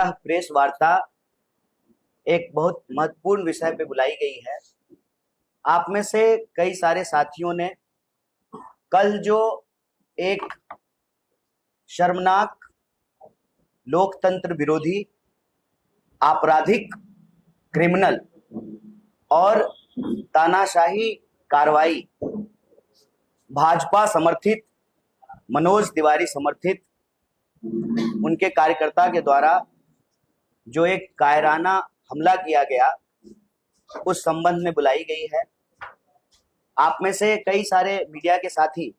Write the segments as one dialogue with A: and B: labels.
A: यह प्रेस वार्ता एक बहुत महत्वपूर्ण विषय पे बुलाई गई है। आप में से कई सारे साथियों ने कल जो एक शर्मनाक लोकतंत्र विरोधी आपराधिक क्रिमिनल और तानाशाही कार्रवाई भाजपा समर्थित मनोज तिवारी समर्थित उनके कार्यकर्ता के द्वारा जो एक कायराना हमला किया गया उस संबंध में बुलाई गई है। आप में से कई सारे मीडिया के साथी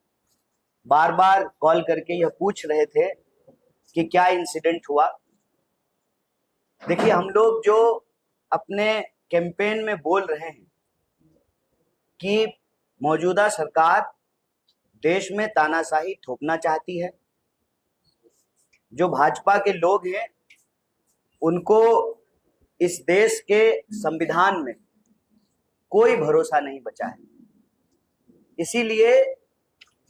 A: बार बार कॉल करके यह पूछ रहे थे कि क्या इंसिडेंट हुआ। देखिए, हम लोग जो अपने कैंपेन में बोल रहे हैं कि मौजूदा सरकार देश में तानाशाही थोपना चाहती है, जो भाजपा के लोग हैं उनको इस देश के संविधान में कोई भरोसा नहीं बचा है, इसीलिए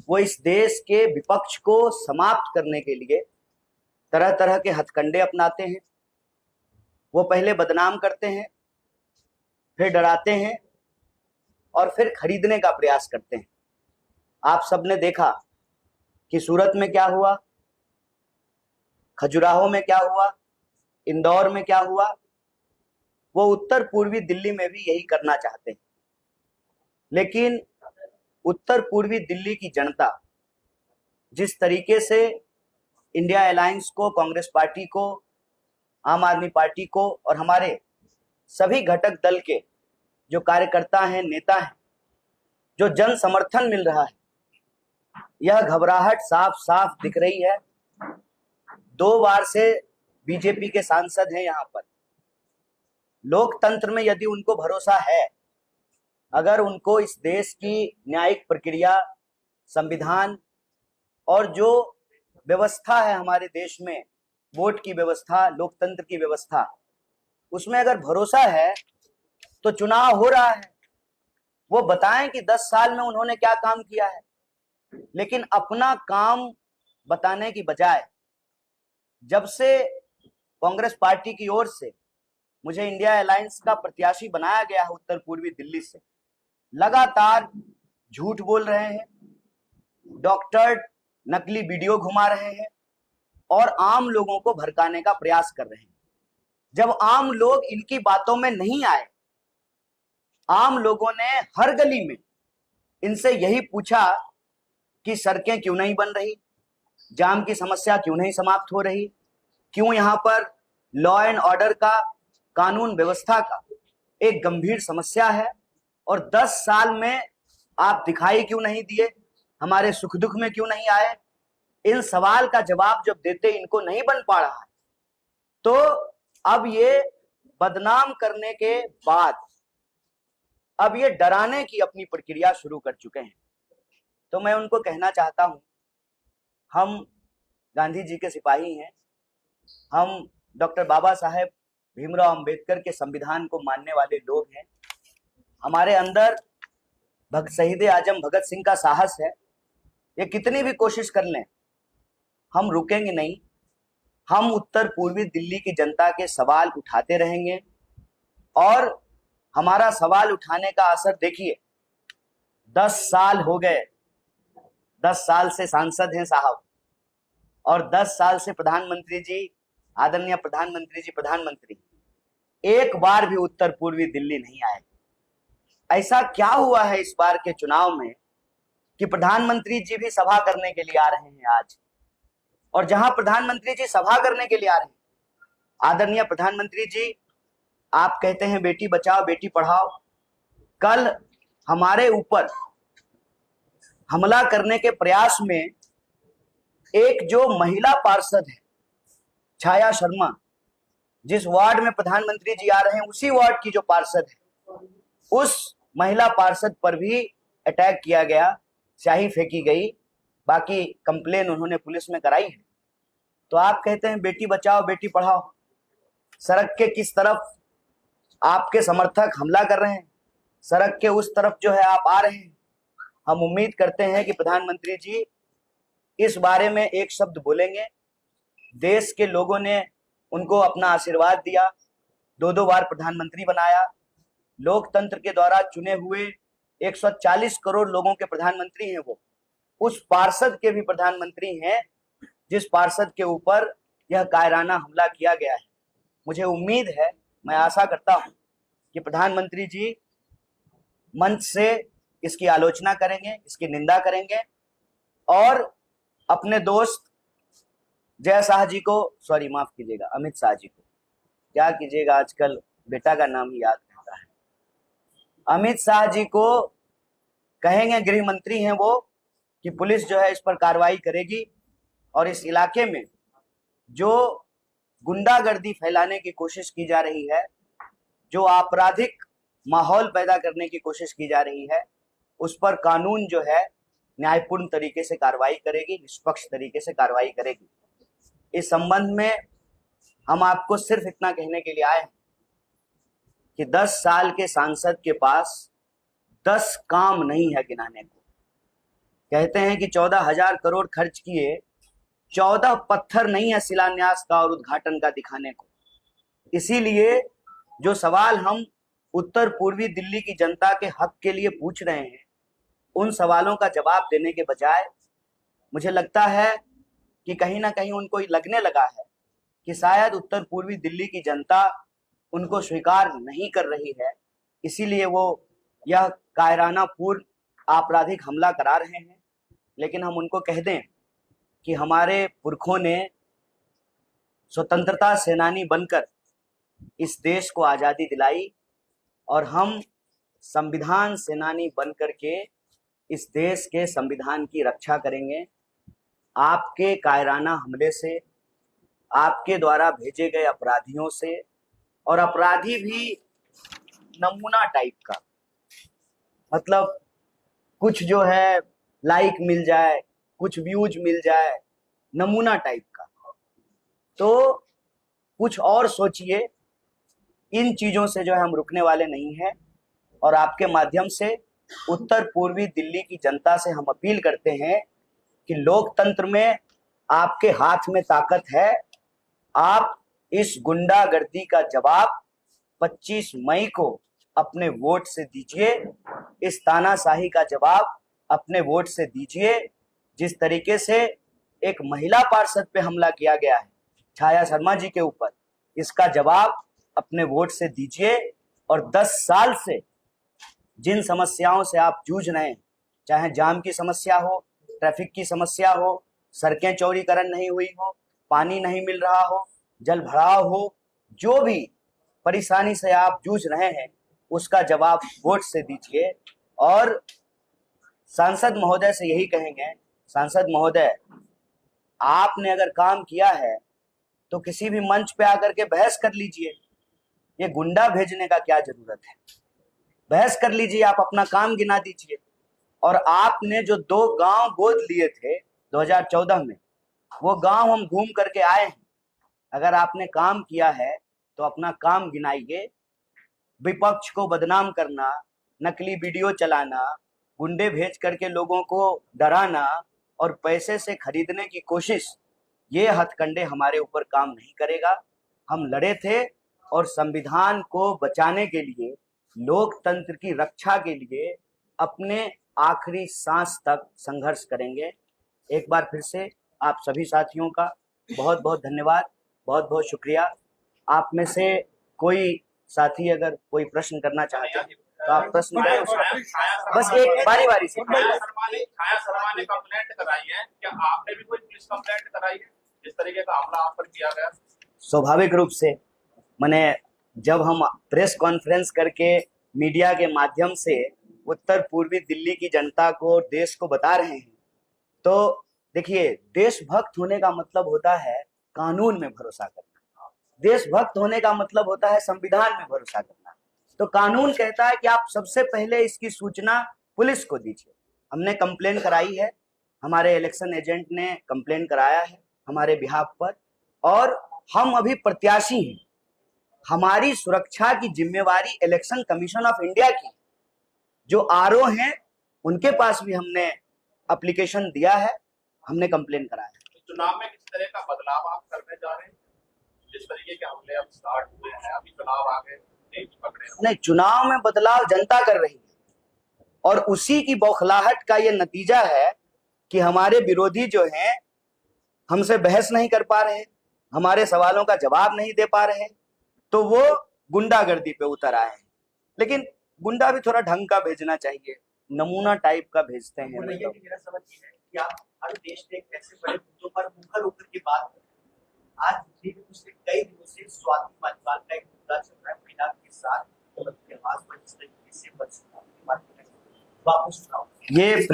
A: वो इस देश के विपक्ष को समाप्त करने के लिए तरह तरह के हथकंडे अपनाते हैं। वो पहले बदनाम करते हैं, फिर डराते हैं और फिर खरीदने का प्रयास करते हैं। आप सबने देखा कि सूरत में क्या हुआ, खजुराहो में क्या हुआ, इंदौर में क्या हुआ। वो उत्तर पूर्वी दिल्ली में भी यही करना चाहते हैं, लेकिन उत्तर पूर्वी दिल्ली की जनता जिस तरीके से इंडिया अलायंस को, कांग्रेस पार्टी को, आम आदमी पार्टी को और हमारे सभी घटक दल के जो कार्यकर्ता हैं, नेता हैं, जो जन समर्थन मिल रहा है, यह घबराहट साफ साफ दिख रही है। 2 बार से बीजेपी के सांसद हैं यहाँ पर। लोकतंत्र में यदि उनको भरोसा है, अगर उनको इस देश की न्यायिक प्रक्रिया, संविधान और जो व्यवस्था है हमारे देश में, वोट की व्यवस्था, लोकतंत्र की व्यवस्था, उसमें अगर भरोसा है तो चुनाव हो रहा है, वो बताएं कि 10 साल में उन्होंने क्या काम किया है। लेकिन अपना काम बताने की बजाय, जब से कांग्रेस पार्टी की ओर से मुझे इंडिया अलायंस का प्रत्याशी बनाया गया है उत्तर पूर्वी दिल्ली से, लगातार झूठ बोल रहे हैं, डॉक्टर नकली वीडियो घुमा रहे हैं और आम लोगों को भड़काने का प्रयास कर रहे हैं। जब आम लोग इनकी बातों में नहीं आए, आम लोगों ने हर गली में इनसे यही पूछा कि सड़कें क्यों नहीं बन रही, जाम की समस्या क्यों नहीं समाप्त हो रही, क्यों यहाँ पर लॉ एंड ऑर्डर का, कानून व्यवस्था का एक गंभीर समस्या है, और 10 साल में आप दिखाई क्यों नहीं दिए, हमारे सुख दुख में क्यों नहीं आए। इन सवाल का जवाब जब देते इनको नहीं बन पा रहा है, तो अब ये बदनाम करने के बाद अब ये डराने की अपनी प्रक्रिया शुरू कर चुके हैं। तो मैं उनको कहना चाहता हूं, हम गांधी जी के सिपाही हैं, हम डॉक्टर बाबा साहेब भीमराव अंबेडकर के संविधान को मानने वाले लोग हैं। हमारे अंदर शहीद आजम भगत सिंह का साहस है। ये कितनी भी कोशिश कर लें, हम रुकेंगे नहीं। हम उत्तर पूर्वी दिल्ली की जनता के सवाल उठाते रहेंगे और हमारा सवाल उठाने का असर देखिए, 10 साल हो गए, 10 साल से सांसद हैं साहब, और 10 साल से प्रधानमंत्री जी, आदरणीय प्रधानमंत्री जी प्रधानमंत्री, एक बार भी उत्तर पूर्वी दिल्ली नहीं आए। ऐसा क्या हुआ है इस बार के चुनाव में कि प्रधानमंत्री जी भी सभा करने के लिए आ रहे हैं आज, और जहां प्रधानमंत्री जी सभा करने के लिए आ रहे हैं, आदरणीय प्रधानमंत्री जी, आप कहते हैं बेटी बचाओ बेटी पढ़ाओ, कल हमारे ऊपर हमला करने के प्रयास में एक जो महिला पार्षद है, छाया शर्मा, जिस वार्ड में प्रधानमंत्री जी आ रहे हैं उसी वार्ड की जो पार्षद है, उस महिला पार्षद पर भी अटैक किया गया, स्याही फेंकी गई। बाकी कंप्लेन उन्होंने पुलिस में कराई है। तो आप कहते हैं बेटी बचाओ बेटी पढ़ाओ, सड़क के किस तरफ आपके समर्थक हमला कर रहे हैं, सड़क के उस तरफ जो है आप आ रहे हैं। हम उम्मीद करते हैं कि प्रधानमंत्री जी इस बारे में एक शब्द बोलेंगे। देश के लोगों ने उनको अपना आशीर्वाद दिया, 2-2 बार प्रधानमंत्री बनाया, लोकतंत्र के द्वारा चुने हुए 140 करोड़ लोगों के प्रधानमंत्री हैं वो, उस पार्षद के भी प्रधानमंत्री हैं जिस पार्षद के ऊपर यह कायराना हमला किया गया है। मुझे उम्मीद है, मैं आशा करता हूं कि प्रधानमंत्री जी मंच से इसकी आलोचना करेंगे, इसकी निंदा करेंगे और अपने दोस्त जय शाह जी को, सॉरी माफ कीजिएगा, अमित शाह जी को, क्या कीजिएगा आजकल बेटा का नाम ही याद रहता है, अमित शाह जी को कहेंगे, गृह मंत्री हैं वो, कि पुलिस जो है इस पर कार्रवाई करेगी और इस इलाके में जो गुंडागर्दी फैलाने की कोशिश की जा रही है, जो आपराधिक माहौल पैदा करने की कोशिश की जा रही है, उस पर कानून जो है न्यायपूर्ण तरीके से कार्रवाई करेगी, निष्पक्ष तरीके से कार्रवाई करेगी। इस संबंध में हम आपको सिर्फ इतना कहने के लिए आए हैं कि 10 साल के सांसद के पास 10 काम नहीं है गिनाने को। कहते हैं कि 14,000 करोड़ खर्च किए, 14 पत्थर नहीं है शिलान्यास का और उद्घाटन का दिखाने को। इसीलिए जो सवाल हम उत्तर पूर्वी दिल्ली की जनता के हक के लिए पूछ रहे हैं, उन सवालों का जवाब देने के बजाय मुझे लगता है कि कहीं ना कहीं उनको लगने लगा है कि शायद उत्तर पूर्वी दिल्ली की जनता उनको स्वीकार नहीं कर रही है, इसीलिए वो यह कायराना पूर्ण आपराधिक हमला करा रहे हैं। लेकिन हम उनको कह दें कि हमारे पुरखों ने स्वतंत्रता सेनानी बनकर इस देश को आज़ादी दिलाई और हम संविधान सेनानी बनकर के इस देश के संविधान की रक्षा करेंगे। आपके कायराना हमले से, आपके द्वारा भेजे गए अपराधियों से, और अपराधी भी नमूना टाइप का, मतलब कुछ जो है लाइक मिल जाए, कुछ व्यूज मिल जाए, नमूना टाइप का। तो कुछ और सोचिए, इन चीजों से जो है हम रुकने वाले नहीं हैं और आपके माध्यम से उत्तर पूर्वी दिल्ली की जनता से हम अपील करते हैं कि लोकतंत्र में आपके हाथ में ताकत है। आप इस गुंडागर्दी का जवाब 25 मई को अपने वोट से दीजिए, इस तानाशाही का जवाब अपने वोट से दीजिए। जिस तरीके से एक महिला पार्षद पे हमला किया गया है छाया शर्मा जी के ऊपर, इसका जवाब अपने वोट से दीजिए। और 10 साल से जिन समस्याओं से आप जूझ रहे हैं, चाहे जाम की समस्या हो, ट्रैफिक की समस्या हो, सड़कें चौड़ीकरण नहीं हुई हो, पानी नहीं मिल रहा हो, जल भराव हो, जो भी परेशानी से आप जूझ रहे हैं उसका जवाब वोट से दीजिए। और सांसद महोदय से यही कहेंगे, सांसद महोदय, आपने अगर काम किया है तो किसी भी मंच पे आकर के बहस कर लीजिए। ये गुंडा भेजने का क्या जरूरत है? बहस कर लीजिए, आप अपना काम गिना दीजिए। और आपने जो 2 गांव गोद लिए थे 2014 में, वो गांव हम घूम करके आए हैं। अगर आपने काम किया है तो अपना काम गिनाइए। विपक्ष को बदनाम करना, नकली वीडियो चलाना, गुंडे भेज करके लोगों को डराना और पैसे से खरीदने की कोशिश, ये हथकंडे हमारे ऊपर काम नहीं करेगा। हम लड़े थे और संविधान को बचाने के लिए, लोकतंत्र की रक्षा के लिए अपने आखिरी सांस तक संघर्ष करेंगे। एक बार फिर से आप सभी साथियों का बहुत बहुत धन्यवाद, बहुत बहुत शुक्रिया। आप में से कोई साथी अगर कोई प्रश्न करना चाहते हैं तो आप प्रश्न करें, बस एक बारी बारी से।
B: छाया शर्मा ने कंप्लेंट कराई है, क्या आपने भी कोई पुलिस कंप्लेंट कराई है जिस तरीके का हमला आप पर किया गया?
A: स्वाभाविक रूप से मैंने, जब हम प्रेस कॉन्फ्रेंस करके मीडिया के माध्यम से उत्तर पूर्वी दिल्ली की जनता को, देश को बता रहे हैं, तो देखिए, देशभक्त होने का मतलब होता है कानून में भरोसा करना, देशभक्त होने का मतलब होता है संविधान में भरोसा करना। तो कानून कहता है कि आप सबसे पहले इसकी सूचना पुलिस को दीजिए। हमने कंप्लेन कराई है, हमारे इलेक्शन एजेंट ने कंप्लेन कराया है हमारे बिहाफ पर, और हम अभी प्रत्याशी हैं। हमारी सुरक्षा की जिम्मेवारी इलेक्शन कमीशन ऑफ इंडिया की, जो आरओ हैं उनके पास भी हमने एप्लीकेशन दिया है, हमने कंप्लेन कराया है।
B: चुनाव में किस तरह का बदलाव आप करने जा रहे हैं? जिस तरीके के हमले अब स्टार्ट हुए हैं, अभी चुनाव आ गए, नहीं पकड़े हैं।
A: नहीं, चुनाव में बदलाव जनता कर रही है और उसी की बौखलाहट का ये नतीजा है कि हमारे विरोधी जो हैं हमसे बहस नहीं कर पा रहे, हमारे सवालों का जवाब नहीं दे पा रहे, तो वो गुंडागर्दी पे उतर आए हैं। लेकिन गुंडा भी थोड़ा ढंग का भेजना चाहिए, नमूना टाइप का भेजते हैं।
C: मेरा सवाल ये है कि आप हर देश में एक ऐसे बड़े मुद्दों पर मुखर होकर के बात कर रहे हैं। आज दिल्ली में पिछले कई दिनों से स्वाति मालीवाल का एक मुद्दा चल रहा है, महिला के साथ लिबास पर जिस तरीके से वापस उठाओ।
A: ये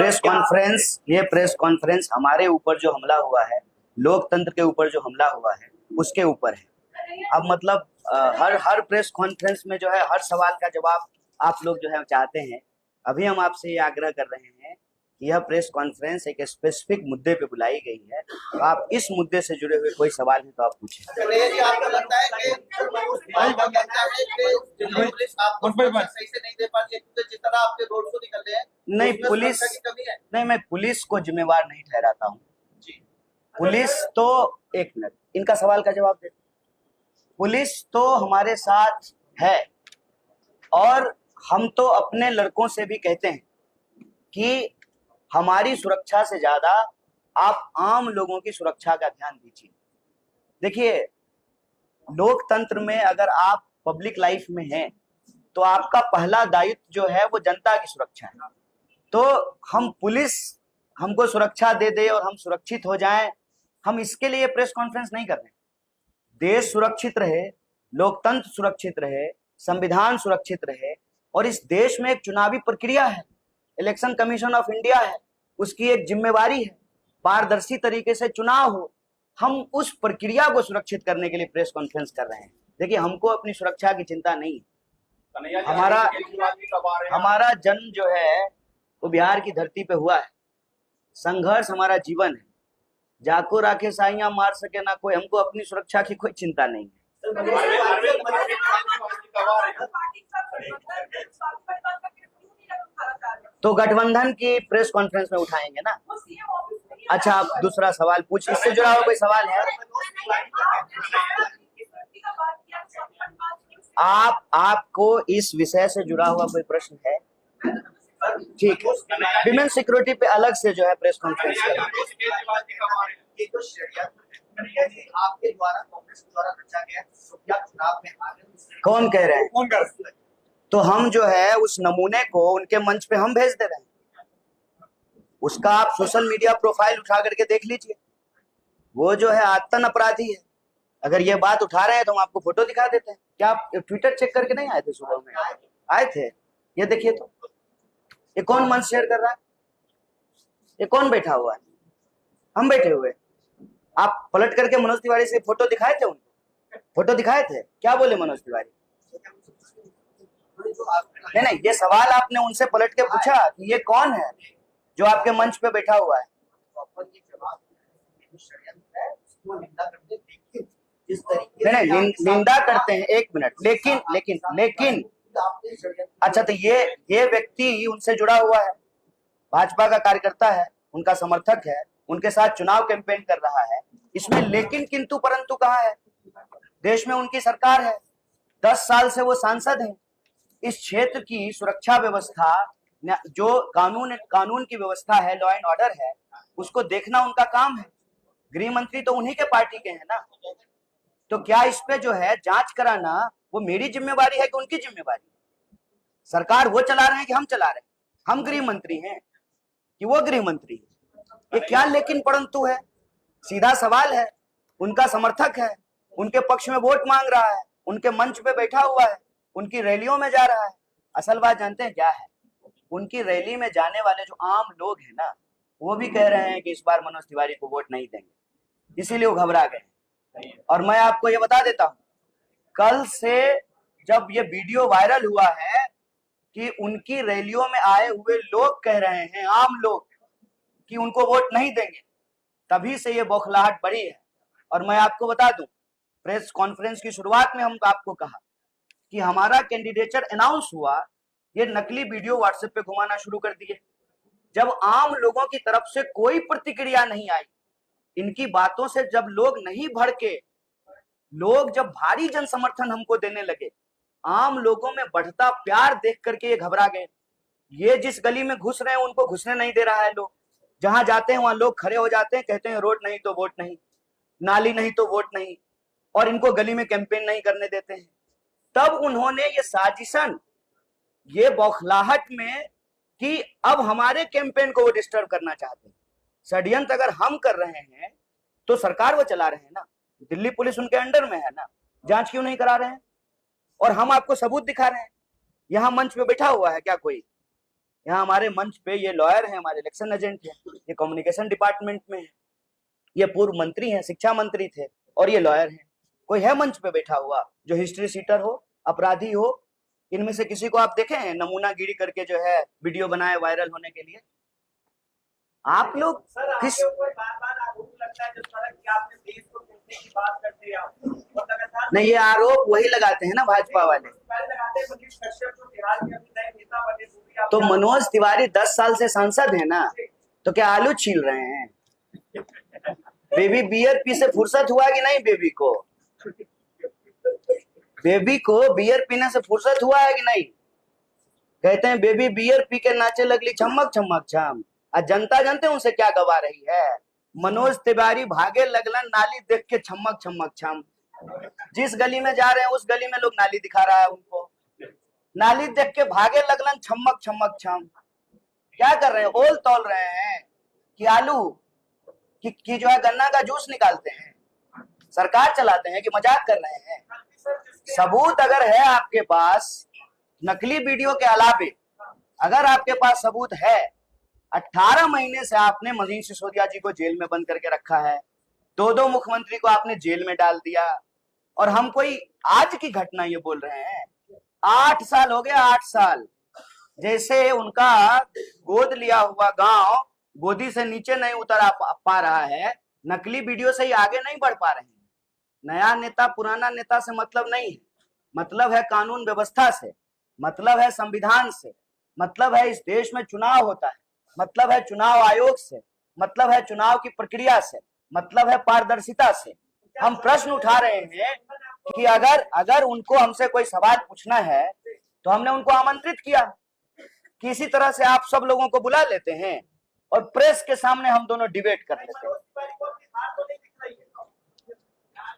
A: प्रेस कॉन्फ्रेंस हमारे ऊपर जो हमला हुआ है, लोकतंत्र के ऊपर जो हमला हुआ है, उसके ऊपर है। अब मतलब हर प्रेस कॉन्फ्रेंस में जो है हर सवाल का जवाब आप लोग जो है चाहते हैं। अभी हम आपसे ये आग्रह कर रहे हैं कि यह प्रेस कॉन्फ्रेंस एक स्पेसिफिक मुद्दे पे बुलाई गई है, तो आप इस मुद्दे से जुड़े हुए कोई सवाल है तो आप पूछें।
C: आपको लगता है कि पुलिस आपको सही से नहीं दे पा रही है, क्योंकि जिस तरह आपके रोड शो निकल रहे हैं
A: नहीं, पुलिस नहीं, मैं पुलिस को जिम्मेवार नहीं ठहराता हूँ जी। पुलिस तो, एक मिनट, इनका सवाल का जवाब दे। पुलिस तो हमारे साथ है और हम तो अपने लड़कों से भी कहते हैं कि हमारी सुरक्षा से ज्यादा आप आम लोगों की सुरक्षा का ध्यान दीजिए। देखिए, लोकतंत्र में अगर आप पब्लिक लाइफ में हैं तो आपका पहला दायित्व जो है वो जनता की सुरक्षा है। तो हम पुलिस हमको सुरक्षा दे दे और हम सुरक्षित हो जाएं, हम इसके लिए प्रेस कॉन्फ्रेंस नहीं कर रहे हैं। देश सुरक्षित रहे, लोकतंत्र सुरक्षित रहे, संविधान सुरक्षित रहे, और इस देश में एक चुनावी प्रक्रिया है, इलेक्शन कमीशन ऑफ इंडिया है, उसकी एक जिम्मेवारी है, पारदर्शी तरीके से चुनाव हो। हम उस प्रक्रिया को सुरक्षित करने के लिए प्रेस कॉन्फ्रेंस कर रहे हैं। देखिए, हमको अपनी सुरक्षा की चिंता नहीं है। हमारा जन्म जो है वो बिहार की धरती पे हुआ है, संघर्ष हमारा जीवन है। जाको राखे साइयां मार सके ना कोई, हमको अपनी सुरक्षा की कोई चिंता नहीं है। तो गठबंधन की प्रेस कॉन्फ्रेंस में उठाएंगे ना। अच्छा, आप दूसरा सवाल पूछ, इससे जुड़ा हुआ कोई सवाल है? आपको इस विषय से जुड़ा हुआ कोई प्रश्न है? ठीक है, विमेन सिक्योरिटी पे अलग से जो है प्रेस कॉन्फ्रेंस करें।
C: आपके द्वारा, कांग्रेस द्वारा रचा गया चुनाव में
A: कौन कह रहे हैं? तो हम जो है उस नमूने को उनके मंच पे हम भेज दे रहे हैं। उसका आप सोशल मीडिया प्रोफाइल उठा करके देख लीजिए। वो जो है आतन अपराधी है। अगर ये बात उठा रहे हैं तो हम आपको फोटो दिखा देते हैं। क्या आप ट्विटर चेक करके नहीं आए थे? सुबह में आए थे। ये देखिए, तो ये कौन मंच शेयर कर रहा है? ये कौन बैठा हुआ है? हम बैठे हुए। आप पलट करके मनोज तिवारी से फोटो दिखाए थे? उनको फोटो दिखाए थे? क्या बोले मनोज तिवारी? नहीं, ये सवाल आपने उनसे पलट के पूछा कि ये कौन है जो आपके मंच पे बैठा हुआ है? नहीं, निंदा करते हैं, एक मिनट, लेकिन अच्छा, तो ये व्यक्ति उनसे जुड़ा हुआ है, भाजपा का कार्यकर्ता है, उनका समर्थक है, उनके साथ चुनाव कैंपेन कर रहा है। इसमें लेकिन किंतु परंतु कहाँ है? देश में उनकी सरकार है, 10 साल से वो सांसद हैं। इस क्षेत्र की सुरक्षा व्यवस्था, जो कानून की व्यवस्था है, लॉ एंड ऑर्डर है, उसको देखना उनका काम है। गृह मंत्री तो उन्हीं के पार्टी के हैं ना। तो क्या इस पे जो है जांच कराना वो मेरी जिम्मेवारी है कि उनकी जिम्मेवारी है? सरकार वो चला रहे हैं कि हम चला रहे हैं? हम गृह मंत्री हैं कि वो गृह मंत्री है? ये क्या लेकिन परंतु है? सीधा सवाल है। उनका समर्थक है, उनके पक्ष में वोट मांग रहा है, उनके मंच पे बैठा हुआ है, उनकी रैलियों में जा रहा है। असल बात जानते हैं क्या है? उनकी रैली में जाने वाले जो आम लोग हैं ना, वो भी कह रहे हैं कि इस बार मनोज तिवारी को वोट नहीं देंगे, इसीलिए वो घबरा गए। और मैं आपको ये बता देता हूं, कल से जब ये वीडियो वायरल हुआ है कि उनकी रैलियों में आए हुए लोग कह रहे हैं, आम लोग, कि उनको वोट नहीं देंगे, तभी से ये बौखलाहट बढ़ी है। और मैं आपको बता दूं, प्रेस कॉन्फ्रेंस की शुरुआत में हम आपको कहा कि हमारा कैंडिडेचर अनाउंस हुआ, ये नकली वीडियो व्हाट्सएप पे घुमाना शुरू कर दिए। जब आम लोगों की तरफ से कोई प्रतिक्रिया नहीं आई, इनकी बातों से जब लोग नहीं भड़के, लोग जब भारी जन समर्थन हमको देने लगे, आम लोगों में बढ़ता प्यार देख करके ये घबरा गए। ये जिस गली में घुस रहे हैं उनको घुसने नहीं दे रहा है लोग, जहां जाते हैं वहां लोग खड़े हो जाते हैं, कहते हैं रोड नहीं तो वोट नहीं, नाली नहीं तो वोट नहीं, और इनको गली में कैंपेन नहीं करने देते हैं। तब उन्होंने ये साजिशन, ये बौखलाहट में कि अब हमारे कैंपेन को वो डिस्टर्ब करना चाहते हैं। षड्यंत्र अगर हम कर रहे हैं तो सरकार वो चला रहे हैं ना, दिल्ली पुलिस उनके अंडर में है ना, जांच क्यों नहीं करा रहे हैं? और हम आपको सबूत दिखा रहे हैं। यहाँ मंच पे बैठा हुआ है क्या कोई? यहाँ हमारे मंच पे ये लॉयर है, हमारे इलेक्शन एजेंट है, ये कम्युनिकेशन डिपार्टमेंट में है, ये पूर्व मंत्री हैं, शिक्षा मंत्री थे, और ये लॉयर हैं। कोई है मंच पे बैठा हुआ जो हिस्ट्री सीटर हो, अपराधी हो? इनमें से किसी को आप देखे हैं नमूनागिरी करके जो है वीडियो बनाए वायरल होने के लिए? आप लोग
C: सर,
A: किस
C: आपके ऊपर बार-बार आरोप लगता है जिस तरह कि आपने देश को तोड़ने की बात करते हैं आप, और लगातार
A: नहीं, ये आरोप वही लगाते हैं ना भाजपा वाले।
C: पहले लगाते हैं मनीष कश्यप जो बिहार के अभी नए नेता बने, वो भी आप
A: तो मनोज तिवारी 10 साल से सांसद है ना, तो क्या आलू छील रहे हैं? बेबी बियर पी से फुर्सत हुआ कि नहीं? बेबी को बियर पीने से फुर्सत हुआ है कि नहीं? कहते हैं बेबी बियर पी के नाचे लगली छमक छमक छम। आज जनता जानते हैं उनसे क्या गवा रही है? मनोज तिवारी भागे लगलन नाली देख के छमक छमक छम। जिस गली में जा रहे हैं उस गली में लोग नाली दिखा रहा है उनको, नाली देख के भागे लगलन छमक छमक छम। क्या कर रहे हैं? ओल तोल रहे हैं कि आलू कि जो है गन्ना का जूस निकालते हैं, सरकार चलाते हैं कि मजाक कर रहे हैं? सबूत अगर है आपके पास, नकली वीडियो के अलावे अगर आपके पास सबूत है, 18 महीने से आपने मनीष सिसोदिया जी को जेल में बंद करके रखा है, 2 मुख्यमंत्री को आपने जेल में डाल दिया, और हम कोई आज की घटना ये बोल रहे हैं? 8 साल हो गए, 8 साल। जैसे उनका गोद लिया हुआ गांव गोदी से नीचे नहीं उतर पा रहा है, नकली वीडियो से ही आगे नहीं बढ़ पा रहे हैं। नया नेता पुराना नेता से मतलब नहीं है, मतलब है कानून व्यवस्था से, मतलब है संविधान से, मतलब है इस देश में चुनाव होता है, मतलब है चुनाव आयोग से, मतलब है चुनाव की प्रक्रिया से, मतलब है पारदर्शिता से। हम प्रश्न उठा रहे हैं कि अगर उनको हमसे कोई सवाल पूछना है तो हमने उनको आमंत्रित किया कि इसी तरह से आप सब लोगों को बुला लेते हैं और प्रेस के सामने हम दोनों डिबेट कर लेते हैं।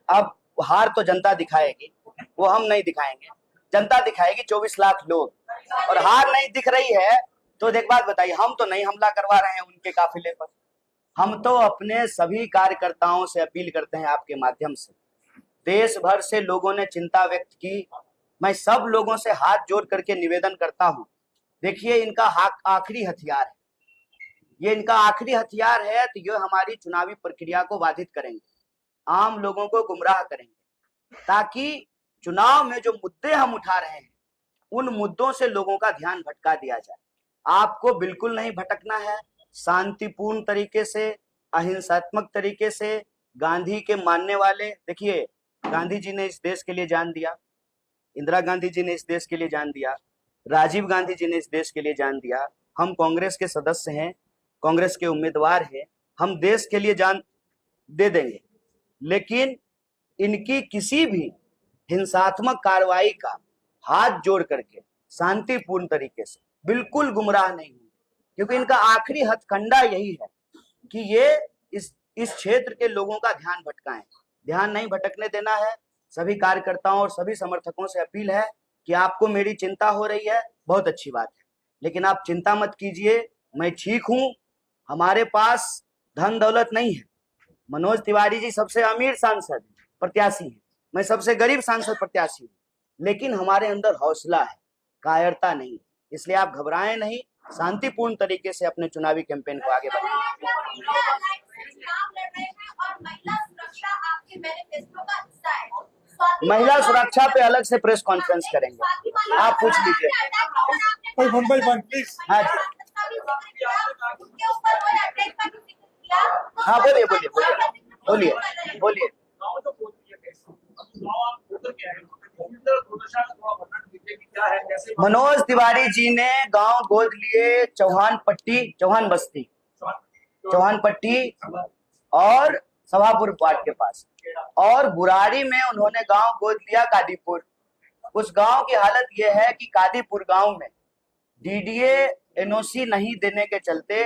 A: अब हार तो जनता दिखाएगी, वो हम नहीं दिखाएंगे, जनता दिखाएगी, 24 लाख लोग। और हार नहीं दिख रही है तो एक बात बताइए, हम तो नहीं हमला करवा रहे हैं उनके काफिले पर। हम तो अपने सभी कार्यकर्ताओं से अपील करते हैं आपके माध्यम से, देश भर से लोगों ने चिंता व्यक्त की, मैं सब लोगों से हाथ जोड़ करके निवेदन करता हूं, देखिए इनका आखिरी हथियार है, ये इनका आखिरी हथियार है, तो ये हमारी चुनावी प्रक्रिया को बाधित करेंगे, आम लोगों को गुमराह करेंगे, ताकि चुनाव में जो मुद्दे हम उठा रहे हैं उन मुद्दों से लोगों का ध्यान भटका दिया जाए। आपको बिल्कुल नहीं भटकना है, शांतिपूर्ण तरीके से, अहिंसात्मक तरीके से, गांधी के मानने वाले, देखिए गांधी जी ने इस देश के लिए जान दिया, इंदिरा गांधी जी ने इस देश के लिए जान दिया, राजीव गांधी जी ने इस देश के लिए जान दिया, हम कांग्रेस के सदस्य हैं, कांग्रेस के उम्मीदवार हैं, हम देश के लिए जान दे देंगे, लेकिन इनकी किसी भी हिंसात्मक कार्रवाई का हाथ जोड़ करके शांतिपूर्ण तरीके से बिल्कुल गुमराह नहीं होंगे, क्योंकि इनका आखिरी हथकंडा यही है कि ये इस क्षेत्र के लोगों का ध्यान भटकाएं। ध्यान नहीं भटकने देना है। सभी कार्यकर्ताओं और सभी समर्थकों से अपील है कि आपको मेरी चिंता हो रही है, बहुत अच्छी बात है, लेकिन आप चिंता मत कीजिए, मैं ठीक हूं, हमारे पास धन दौलत नहीं है। मनोज तिवारी जी सबसे अमीर सांसद प्रत्याशी हैं, मैं सबसे गरीब सांसद प्रत्याशी हूँ, लेकिन हमारे अंदर हौसला है, कायरता नहीं है, इसलिए आप घबराएं नहीं, शांतिपूर्ण तरीके से अपने चुनावी कैंपेन को आगे बढ़ाएं। महिला सुरक्षा पे अलग से प्रेस कॉन्फ्रेंस करेंगे, आप पूछ लीजिए। हाँ जी, हाँ बोलिए बोलिए बोलिए बोलिए बोलिए। मनोज तिवारी जी ने गांव गोद लिए चौहान पट्टी और सभापुर वार्ड के पास। और बुराड़ी में उन्होंने गांव गोद लिया कादीपुर। उस गांव की हालत यह है कि कादीपुर गांव में डीडीए एनओसी नहीं देने के चलते,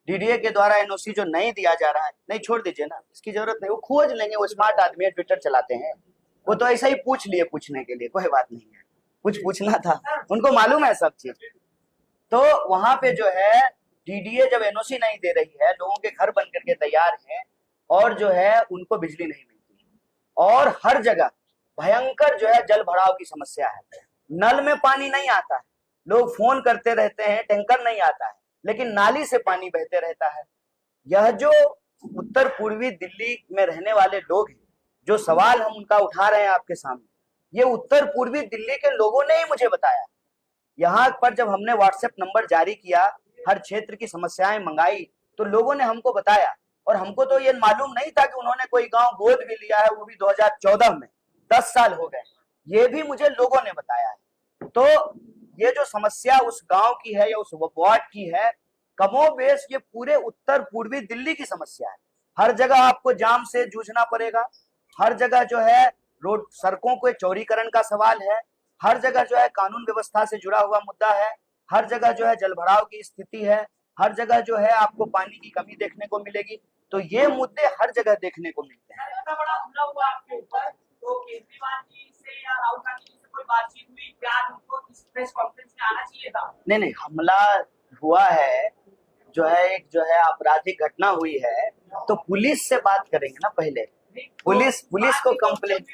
A: डीडीए के द्वारा एनओसी जो नहीं दिया जा रहा है, नहीं छोड़ दीजिए ना, इसकी जरूरत नहीं, वो खोज लेंगे, वो स्मार्ट आदमी है, ट्विटर चलाते हैं, वो तो ऐसा ही पूछ लिए पूछने के लिए, कोई बात नहीं है, कुछ पूछना था, उनको मालूम है सब चीज। तो वहां पे जो है डीडीए जब एनओसी नहीं दे रही है, लोगों के घर बन करके तैयार हैं और जो है उनको बिजली नहीं मिलती और हर जगह भयंकर जो है जल भराव की समस्या है। नल में पानी नहीं आता है, लोग फोन करते रहते हैं, टैंकर नहीं आता है, लेकिन नाली से पानी बहते रहता है। यह जो उत्तर पूर्वी दिल्ली में रहने वाले लोग हैं, जो सवाल हम उनका उठा रहे हैं आपके सामने, ये उत्तर पूर्वी दिल्ली के लोगों ने ही मुझे बताया। यहाँ पर जब हमने व्हाट्सएप नंबर जारी किया, हर क्षेत्र की समस्याएं मंगाई, तो लोगों ने हमको बताया और हमको तो ये मालूम नहीं था कि उन्होंने कोई गांव गोद भी लिया है, वो भी 2014 में, 10 साल हो गए, ये भी मुझे लोगों ने बताया है। तो ये जो समस्या उस गांव की है या उस वार्ड की है, कमोबेश ये पूरे उत्तर पूर्वी दिल्ली की समस्या है। हर जगह आपको जाम से जूझना पड़ेगा, हर जगह जो है रोड सड़कों के चौड़ीकरण का सवाल है, हर जगह जो है कानून व्यवस्था से जुड़ा हुआ मुद्दा है, हर जगह जो है जलभराव की स्थिति है, हर जगह जो है आपको पानी की कमी देखने को मिलेगी। तो ये मुद्दे हर जगह देखने को मिलते हैं।
C: इतना बड़ा हमला हुआ आपके ऊपर, तो केजरीवाल जी से या राहुल गांधी जी से कोई बातचीत हुई क्या? उनको इस प्रेस कॉन्फ्रेंस में आना चाहिए था?
A: नहीं, हमला हुआ है, जो है एक जो है आपराधिक घटना हुई है, तो पुलिस से बात करेंगे ना पहले, पुलिस को कंप्लेंट।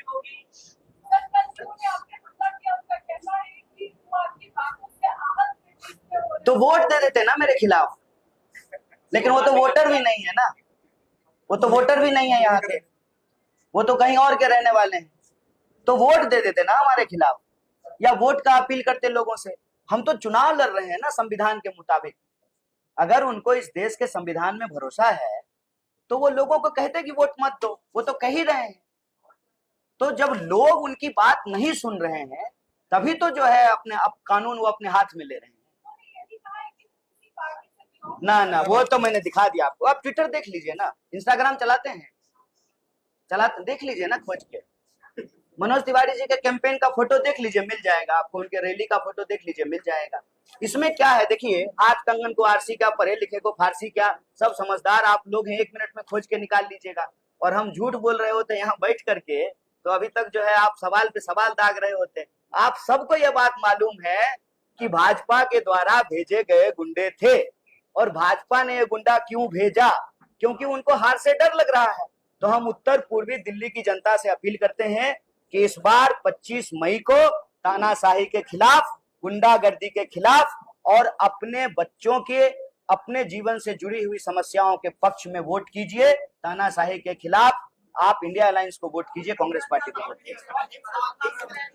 A: तो वोट दे देते ना मेरे खिलाफ, लेकिन वो तो वोटर भी नहीं है ना, वो तो वोटर भी नहीं है यहाँ के, वो तो कहीं और के रहने वाले हैं, तो वोट दे देते ना हमारे खिलाफ, या वोट का अपील करते लोगों से। हम तो चुनाव लड़ रहे हैं ना संविधान के मुताबिक। अगर उनको इस देश के संविधान में भरोसा है तो वो लोगों को कहते कि वोट मत दो, वो तो कह ही रहे हैं। तो जब लोग उनकी बात नहीं सुन रहे हैं, तभी तो जो है अपने अब कानून वो अपने हाथ में ले रहे हैं। ना वो तो मैंने दिखा दिया आपको, आप ट्विटर देख लीजिए ना, इंस्टाग्राम चलाते हैं, देख लीजिए ना खोज के, मनोज तिवारी जी के कैंपेन का फोटो देख लीजिए, मिल जाएगा आपको, उनके रैली का फोटो देख लीजिए, मिल जाएगा। इसमें क्या है, देखिए, हाथ कंगन को आरसी क्या, पढ़े लिखे को फारसी क्या, सब समझदार आप लोग हैं, 1 मिनट में खोज के निकाल लीजिएगा। और हम झूठ बोल रहे होते यहाँ बैठ करके, तो अभी तक जो है आप सवाल पे सवाल दाग रहे होते। आप सबको यह बात मालूम है कि भाजपा के द्वारा भेजे गए गुंडे थे, और भाजपा ने ये गुंडा क्यों भेजा, क्योंकि उनको हार से डर लग रहा है। तो हम उत्तर पूर्वी दिल्ली की जनता से अपील करते हैं कि इस बार 25 मई को तानाशाही के खिलाफ, गुंडागर्दी के खिलाफ और अपने बच्चों के, अपने जीवन से जुड़ी हुई समस्याओं के पक्ष में वोट कीजिए। तानाशाही के खिलाफ आप इंडिया अलायंस को वोट कीजिए, कांग्रेस पार्टी को वोट कीजिए।